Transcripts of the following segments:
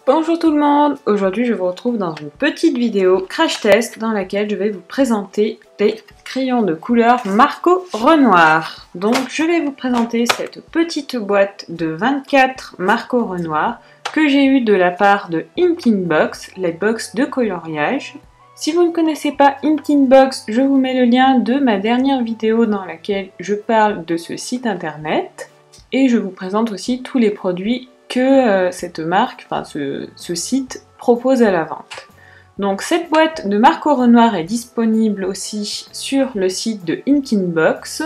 Bonjour tout le monde, aujourd'hui je vous retrouve dans une petite vidéo crash test dans laquelle je vais vous présenter les crayons de couleur Marco Renoir. Donc je vais vous présenter cette petite boîte de 24 Marco Renoir que j'ai eu de la part de Inkbox, les box de coloriage. Si vous ne connaissez pas Inkbox, je vous mets le lien de ma dernière vidéo dans laquelle je parle de ce site internet et je vous présente aussi tous les produits que cette marque, enfin ce site propose à la vente. Donc cette boîte de Marco Renoir est disponible aussi sur le site de Inkbox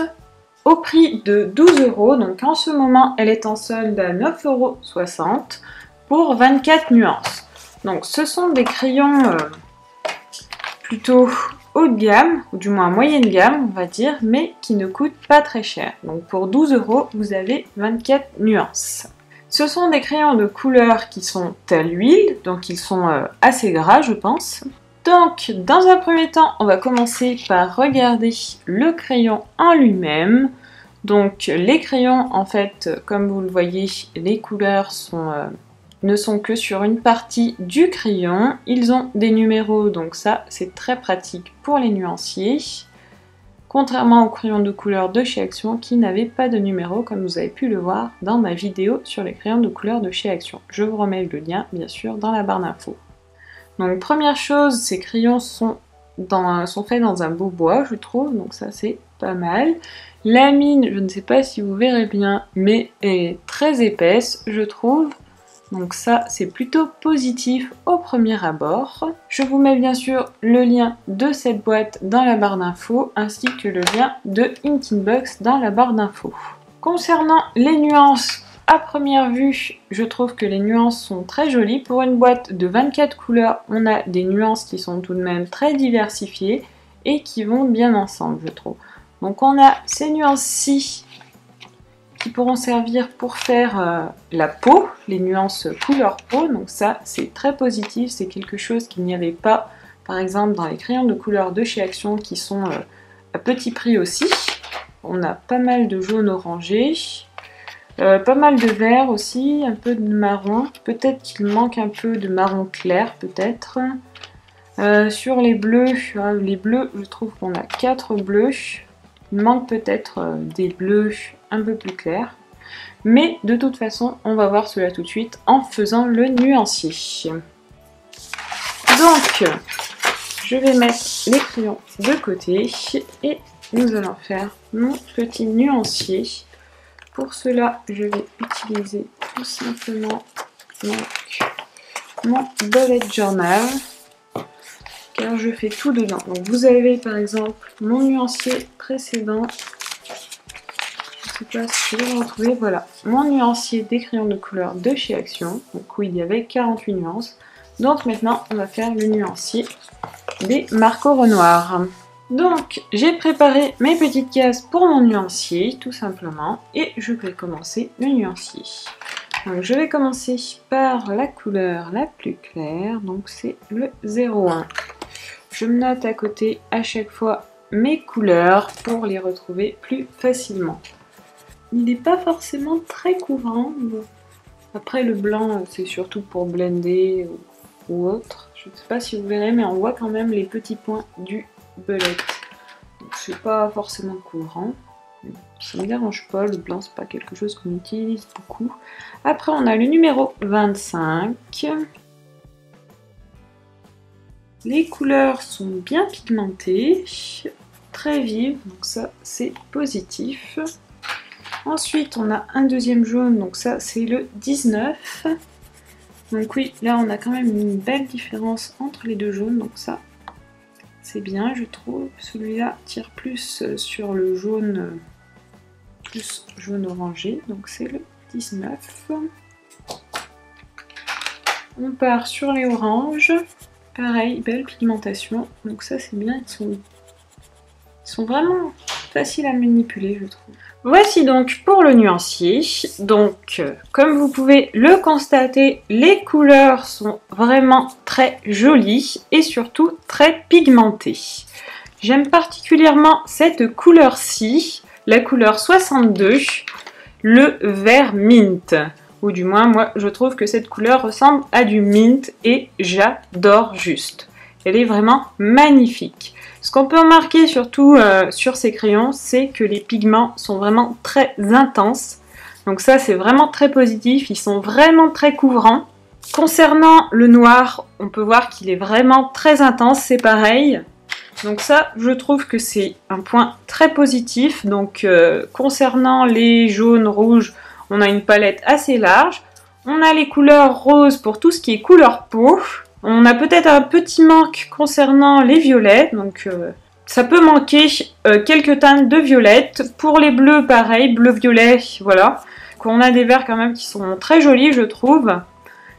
au prix de 12 €. Donc en ce moment elle est en solde à 9,60 € pour 24 nuances. Donc ce sont des crayons plutôt haut de gamme, ou du moins moyenne gamme on va dire, mais qui ne coûtent pas très cher. Donc pour 12 € vous avez 24 nuances. Ce sont des crayons de couleur qui sont à l'huile, donc ils sont assez gras je pense. Donc dans un premier temps, on va commencer par regarder le crayon en lui-même. Donc les crayons, en fait, comme vous le voyez, les couleurs ne sont que sur une partie du crayon. Ils ont des numéros, donc ça c'est très pratique pour les nuanciers. Contrairement aux crayons de couleur de chez Action qui n'avaient pas de numéro comme vous avez pu le voir dans ma vidéo sur les crayons de couleur de chez Action. Je vous remets le lien bien sûr dans la barre d'infos. Donc première chose, ces crayons sont faits dans un beau bois je trouve, donc ça c'est pas mal. La mine, je ne sais pas si vous verrez bien, mais est très épaisse je trouve. Donc ça, c'est plutôt positif au premier abord. Je vous mets bien sûr le lien de cette boîte dans la barre d'infos, ainsi que le lien de Inkbox dans la barre d'infos. Concernant les nuances, à première vue, je trouve que les nuances sont très jolies. Pour une boîte de 24 couleurs, on a des nuances qui sont tout de même très diversifiées et qui vont bien ensemble, je trouve. Donc on a ces nuances-ci qui pourront servir pour faire la peau, les nuances couleur peau, donc ça c'est très positif, c'est quelque chose qu'il n'y avait pas par exemple dans les crayons de couleur de chez Action qui sont à petit prix aussi. On a pas mal de jaune orangé, pas mal de vert aussi, un peu de marron, peut-être qu'il manque un peu de marron clair peut-être. Sur les bleus je trouve qu'on a 4 bleus. Il manque peut-être des bleus un peu plus clairs. Mais de toute façon, on va voir cela tout de suite en faisant le nuancier. Donc, je vais mettre les crayons de côté et nous allons faire mon petit nuancier. Pour cela, je vais utiliser tout simplement mon bullet journal. Car je fais tout dedans. Donc vous avez par exemple mon nuancier précédent. Je ne sais pas si je vais le retrouver. Voilà, mon nuancier des crayons de couleur de chez Action. Donc où il y avait 48 nuances. Donc maintenant on va faire le nuancier des Marco Renoir. Donc j'ai préparé mes petites cases pour mon nuancier tout simplement. Et je vais commencer le nuancier. Donc je vais commencer par la couleur la plus claire. Donc c'est le 01. Je me note à côté à chaque fois mes couleurs pour les retrouver plus facilement. Il n'est pas forcément très courant. Après le blanc c'est surtout pour blender ou autre. Je ne sais pas si vous verrez mais on voit quand même les petits points du bullet. C'est pas forcément courant. Ça ne me dérange pas, le blanc c'est pas quelque chose qu'on utilise beaucoup. Après on a le numéro 25. Les couleurs sont bien pigmentées, très vives, donc ça c'est positif. Ensuite on a un deuxième jaune, donc ça c'est le 19. Donc oui, là on a quand même une belle différence entre les deux jaunes, donc ça c'est bien je trouve. Celui-là tire plus sur le jaune, plus jaune orangé, donc c'est le 19. On part sur les oranges. Pareil, belle pigmentation, donc ça c'est bien, ils sont vraiment faciles à manipuler je trouve. Voici donc pour le nuancier. Donc comme vous pouvez le constater, les couleurs sont vraiment très jolies et surtout très pigmentées. J'aime particulièrement cette couleur-ci, la couleur 62, le vert mint. ou du moins moi je trouve que cette couleur ressemble à du mint et j'adore juste. Elle est vraiment magnifique. Ce qu'on peut remarquer surtout sur ces crayons, c'est que les pigments sont vraiment très intenses. Donc ça c'est vraiment très positif, ils sont vraiment très couvrants. Concernant le noir, on peut voir qu'il est vraiment très intense, c'est pareil. Donc ça, je trouve que c'est un point très positif. Donc concernant les jaunes, rouges, on a une palette assez large. On a les couleurs roses pour tout ce qui est couleur peau. On a peut-être un petit manque concernant les violets. Donc ça peut manquer quelques teintes de violette. Pour les bleus, pareil, bleu-violet, voilà. On a des verts quand même qui sont très jolis, je trouve.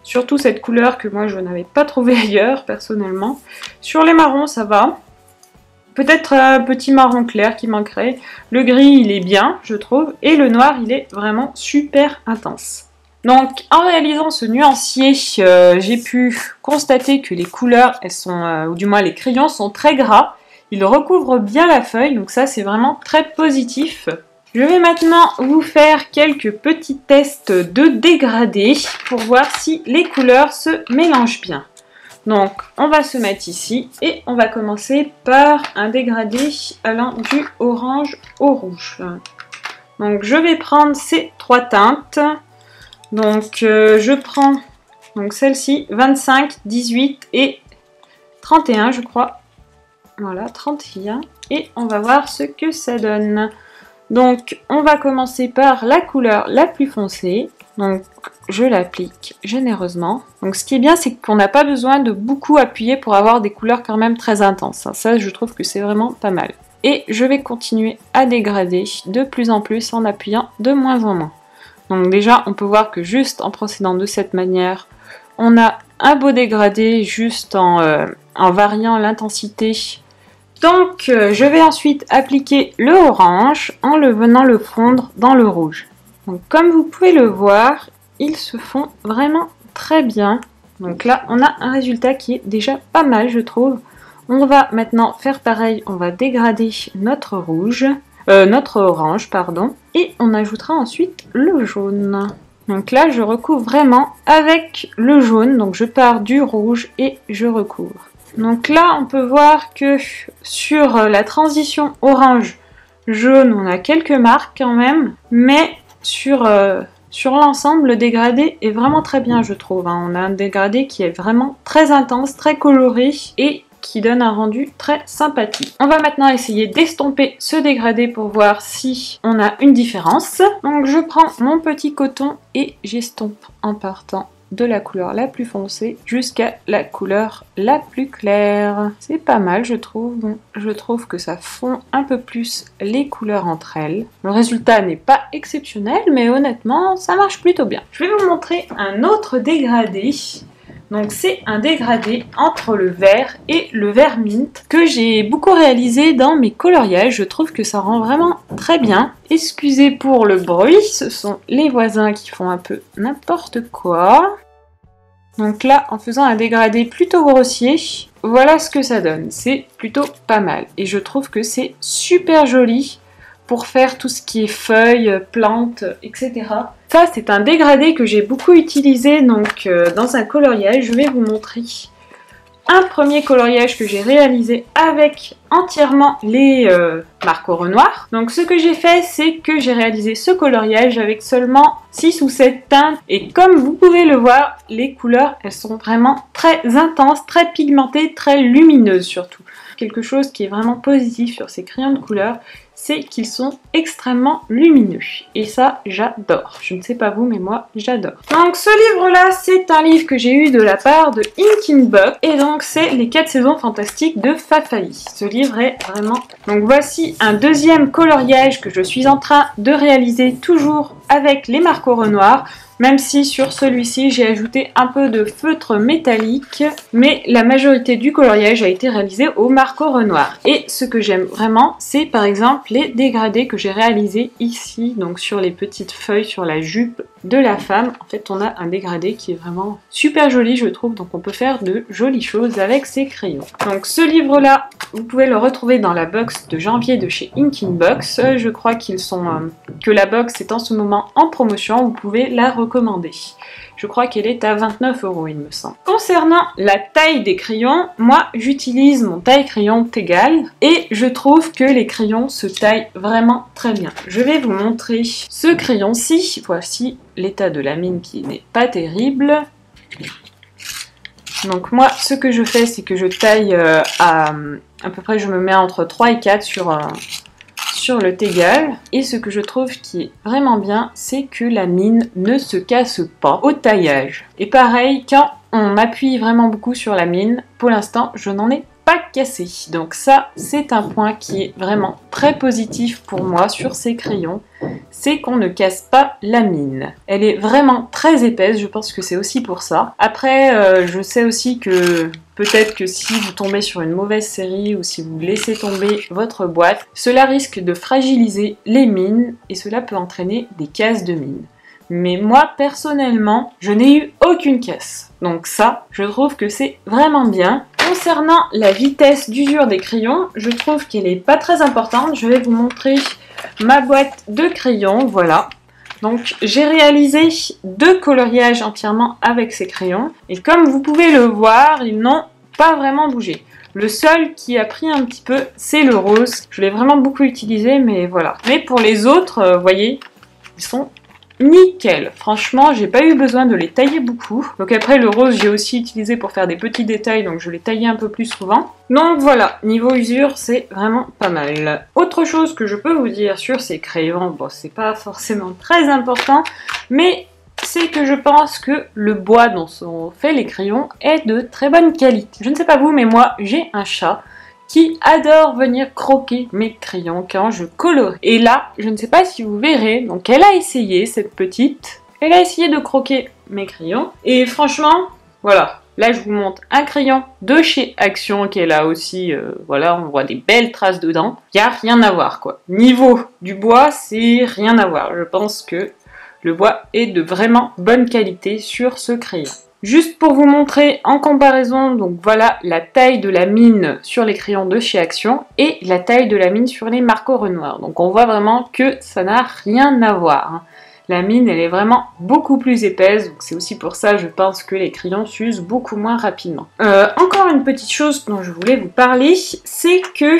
Surtout cette couleur que moi je n'avais pas trouvée ailleurs personnellement. Sur les marrons ça va. Peut-être un petit marron clair qui manquerait. Le gris il est bien je trouve. Et le noir il est vraiment super intense. Donc en réalisant ce nuancier, j'ai pu constater que les couleurs, elles sont, ou du moins les crayons sont très gras. Ils recouvrent bien la feuille, donc ça c'est vraiment très positif. Je vais maintenant vous faire quelques petits tests de dégradé pour voir si les couleurs se mélangent bien. Donc on va se mettre ici et on va commencer par un dégradé allant du orange au rouge. Donc je vais prendre ces trois teintes. Donc je prends celle-ci 25, 18 et 31 je crois. Voilà 31 et on va voir ce que ça donne. Donc on va commencer par la couleur la plus foncée, donc je l'applique généreusement. Donc ce qui est bien c'est qu'on n'a pas besoin de beaucoup appuyer pour avoir des couleurs quand même très intenses, ça je trouve que c'est vraiment pas mal. Et je vais continuer à dégrader de plus en plus en appuyant de moins en moins. Donc déjà on peut voir que juste en procédant de cette manière, on a un beau dégradé juste en variant l'intensité. Donc je vais ensuite appliquer le orange en le venant le fondre dans le rouge. Donc comme vous pouvez le voir, ils se font vraiment très bien. Donc là on a un résultat qui est déjà pas mal je trouve. On va maintenant faire pareil, on va dégrader notre orange pardon, et on ajoutera ensuite le jaune. Donc là je recouvre vraiment avec le jaune, donc je pars du rouge et je recouvre. Donc là, on peut voir que sur la transition orange-jaune, on a quelques marques quand même, mais sur l'ensemble, le dégradé est vraiment très bien, je trouve. On a un dégradé qui est vraiment très intense, très coloré et qui donne un rendu très sympathique. On va maintenant essayer d'estomper ce dégradé pour voir si on a une différence. Donc je prends mon petit coton et j'estompe en partant de la couleur la plus foncée jusqu'à la couleur la plus claire. C'est pas mal je trouve. Je trouve que ça fond un peu plus les couleurs entre elles. Le résultat n'est pas exceptionnel mais honnêtement ça marche plutôt bien. Je vais vous montrer un autre dégradé. Donc c'est un dégradé entre le vert et le vert mint que j'ai beaucoup réalisé dans mes coloriages. Je trouve que ça rend vraiment très bien. Excusez pour le bruit, ce sont les voisins qui font un peu n'importe quoi. Donc là, en faisant un dégradé plutôt grossier, voilà ce que ça donne. C'est plutôt pas mal. Et je trouve que c'est super joli pour faire tout ce qui est feuilles, plantes, etc. Ça, c'est un dégradé que j'ai beaucoup utilisé donc, dans un coloriage. Je vais vous montrer un premier coloriage que j'ai réalisé avec entièrement les Marco Renoir. Donc ce que j'ai fait, c'est que j'ai réalisé ce coloriage avec seulement 6 ou 7 teintes. Et comme vous pouvez le voir, les couleurs, elles sont vraiment très intenses, très pigmentées, très lumineuses surtout. Quelque chose qui est vraiment positif sur ces crayons de couleur, c'est qu'ils sont extrêmement lumineux. Et ça, j'adore. Je ne sais pas vous, mais moi, j'adore. Donc ce livre-là, c'est un livre que j'ai eu de la part de Inking Box. Et donc c'est Les 4 saisons fantastiques de Fafali. Ce livre est vraiment... Donc voici un deuxième coloriage que je suis en train de réaliser toujours avec les Marco Renoir. Même si sur celui-ci j'ai ajouté un peu de feutre métallique, mais la majorité du coloriage a été réalisé au Marco Renoir. Et ce que j'aime vraiment, c'est par exemple les dégradés que j'ai réalisés ici, donc sur les petites feuilles, sur la jupe de la femme. En fait on a un dégradé qui est vraiment super joli je trouve, donc on peut faire de jolies choses avec ces crayons. Donc ce livre-là, vous pouvez le retrouver dans la box de janvier de chez Inking Box. Je crois que la box est en ce moment en promotion, vous pouvez la retrouver recommandée. Je crois qu'elle est à 29 €, il me semble. Concernant la taille des crayons, moi j'utilise mon taille-crayon Tegal et je trouve que les crayons se taillent vraiment très bien. Je vais vous montrer ce crayon-ci. Voici l'état de la mine qui n'est pas terrible. Donc moi, ce que je fais, c'est que je taille à peu près, je me mets entre 3 et 4 sur le Tegal. Et ce que je trouve qui est vraiment bien, c'est que la mine ne se casse pas au taillage. Et pareil, quand on appuie vraiment beaucoup sur la mine, pour l'instant, je n'en ai pas cassé. Donc ça, c'est un point qui est vraiment très positif pour moi sur ces crayons, c'est qu'on ne casse pas la mine. Elle est vraiment très épaisse, je pense que c'est aussi pour ça. Après, je sais aussi que peut-être que si vous tombez sur une mauvaise série ou si vous laissez tomber votre boîte, cela risque de fragiliser les mines et cela peut entraîner des casses de mine. Mais moi, personnellement, je n'ai eu aucune casse. Donc ça, je trouve que c'est vraiment bien. Concernant la vitesse d'usure des crayons, je trouve qu'elle n'est pas très importante. Je vais vous montrer ma boîte de crayons, voilà. Donc j'ai réalisé 2 coloriages entièrement avec ces crayons. Et comme vous pouvez le voir, ils n'ont pas vraiment bougé. Le seul qui a pris un petit peu, c'est le rose. Je l'ai vraiment beaucoup utilisé, mais voilà. Mais pour les autres, vous voyez, ils sont nickel. Franchement, j'ai pas eu besoin de les tailler beaucoup. Donc après, le rose, j'ai aussi utilisé pour faire des petits détails, donc je l'ai taillé un peu plus souvent. Donc voilà, niveau usure, c'est vraiment pas mal. Autre chose que je peux vous dire sur ces crayons, bon, c'est pas forcément très important, mais c'est que je pense que le bois dont sont faits les crayons est de très bonne qualité. Je ne sais pas vous, mais moi, j'ai un chat qui adore venir croquer mes crayons quand je colorie. Et là, je ne sais pas si vous verrez, donc elle a essayé, cette petite, elle a essayé de croquer mes crayons, et franchement, voilà, là je vous montre un crayon de chez Action qu'elle a aussi, voilà, on voit des belles traces dedans, il n'y a rien à voir quoi. Niveau du bois, c'est rien à voir, je pense que le bois est de vraiment bonne qualité sur ce crayon. Juste pour vous montrer en comparaison, donc voilà la taille de la mine sur les crayons de chez Action et la taille de la mine sur les Marco Renoir. Donc on voit vraiment que ça n'a rien à voir. La mine, elle est vraiment beaucoup plus épaisse, donc c'est aussi pour ça, je pense, que les crayons s'usent beaucoup moins rapidement. Encore une petite chose dont je voulais vous parler, c'est que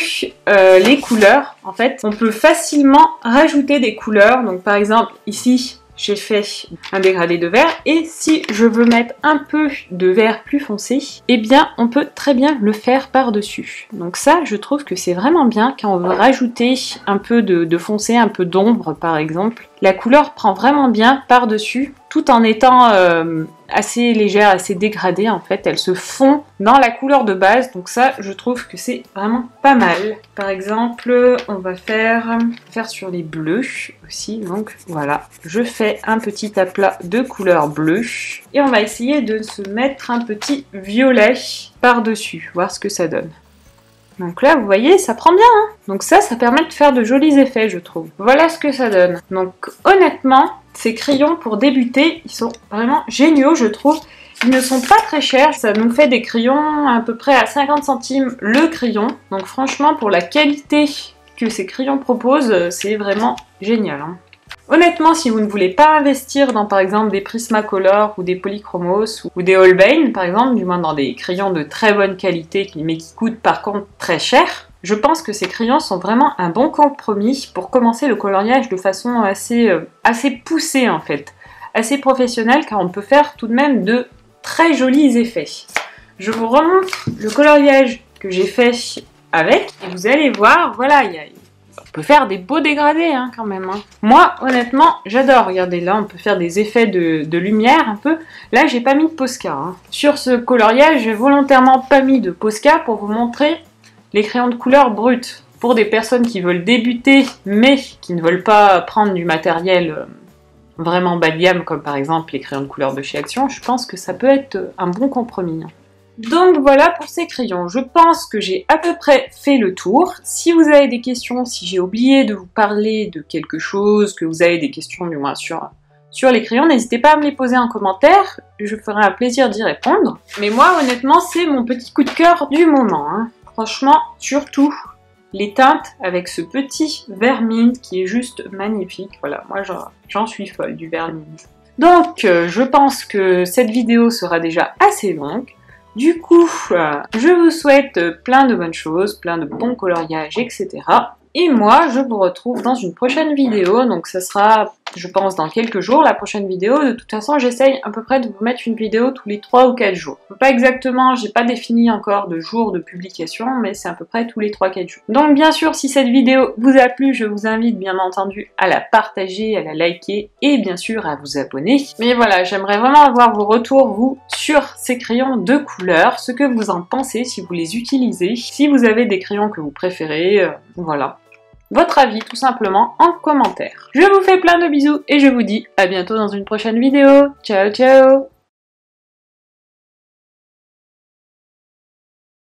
les couleurs, en fait, on peut facilement rajouter des couleurs. Donc par exemple, ici, j'ai fait un dégradé de vert et si je veux mettre un peu de vert plus foncé, eh bien on peut très bien le faire par-dessus. Donc ça, je trouve que c'est vraiment bien quand on veut rajouter un peu de foncé, un peu d'ombre par exemple. La couleur prend vraiment bien par-dessus tout en étant assez légère, assez dégradée en fait. Elle se fond dans la couleur de base, donc ça je trouve que c'est vraiment pas mal. Par exemple, on va faire sur les bleus aussi, donc voilà. Je fais un petit aplat de couleur bleue et on va essayer de se mettre un petit violet par-dessus, voir ce que ça donne. Donc là, vous voyez, ça prend bien, hein. Donc ça permet de faire de jolis effets, je trouve. Voilà ce que ça donne. Donc honnêtement, ces crayons pour débuter, ils sont vraiment géniaux, je trouve. Ils ne sont pas très chers, ça nous fait des crayons à peu près à 50 centimes le crayon. Donc franchement, pour la qualité que ces crayons proposent, c'est vraiment génial, hein. Honnêtement, si vous ne voulez pas investir dans par exemple des Prismacolor ou des Polychromos ou des Holbein par exemple, du moins dans des crayons de très bonne qualité mais qui coûtent par contre très cher, je pense que ces crayons sont vraiment un bon compromis pour commencer le coloriage de façon assez poussée en fait, assez professionnelle car on peut faire tout de même de très jolis effets. Je vous remontre le coloriage que j'ai fait avec et vous allez voir, voilà, on peut faire des beaux dégradés hein, quand même. Hein. Moi, honnêtement, j'adore. Regardez, là, on peut faire des effets de lumière un peu. Là, j'ai pas mis de Posca. Hein. Sur ce coloriage, j'ai volontairement pas mis de Posca pour vous montrer les crayons de couleur bruts. Pour des personnes qui veulent débuter, mais qui ne veulent pas prendre du matériel vraiment bas de gamme, comme par exemple les crayons de couleur de chez Action, je pense que ça peut être un bon compromis. Hein. Donc voilà pour ces crayons, je pense que j'ai à peu près fait le tour. Si vous avez des questions, si j'ai oublié de vous parler de quelque chose, que vous avez des questions du moins sur les crayons, n'hésitez pas à me les poser en commentaire, je ferai un plaisir d'y répondre. Mais moi honnêtement c'est mon petit coup de cœur du moment, hein. Franchement, surtout les teintes avec ce petit vert mint qui est juste magnifique. Voilà, moi j'en suis folle du vert mint. Donc, je pense que cette vidéo sera déjà assez longue. Du coup, je vous souhaite plein de bonnes choses, plein de bons coloriages, etc. Et moi, je vous retrouve dans une prochaine vidéo, donc ça sera, je pense, dans quelques jours, la prochaine vidéo. De toute façon, j'essaye à peu près de vous mettre une vidéo tous les 3 ou 4 jours. Pas exactement, j'ai pas défini encore de jour de publication, mais c'est à peu près tous les 3-4 jours. Donc bien sûr, si cette vidéo vous a plu, je vous invite bien entendu à la partager, à la liker et bien sûr à vous abonner. Mais voilà, j'aimerais vraiment avoir vos retours, vous, sur ces crayons de couleur, ce que vous en pensez, si vous les utilisez, si vous avez des crayons que vous préférez, voilà. Votre avis tout simplement en commentaire. Je vous fais plein de bisous et je vous dis à bientôt dans une prochaine vidéo. Ciao ciao!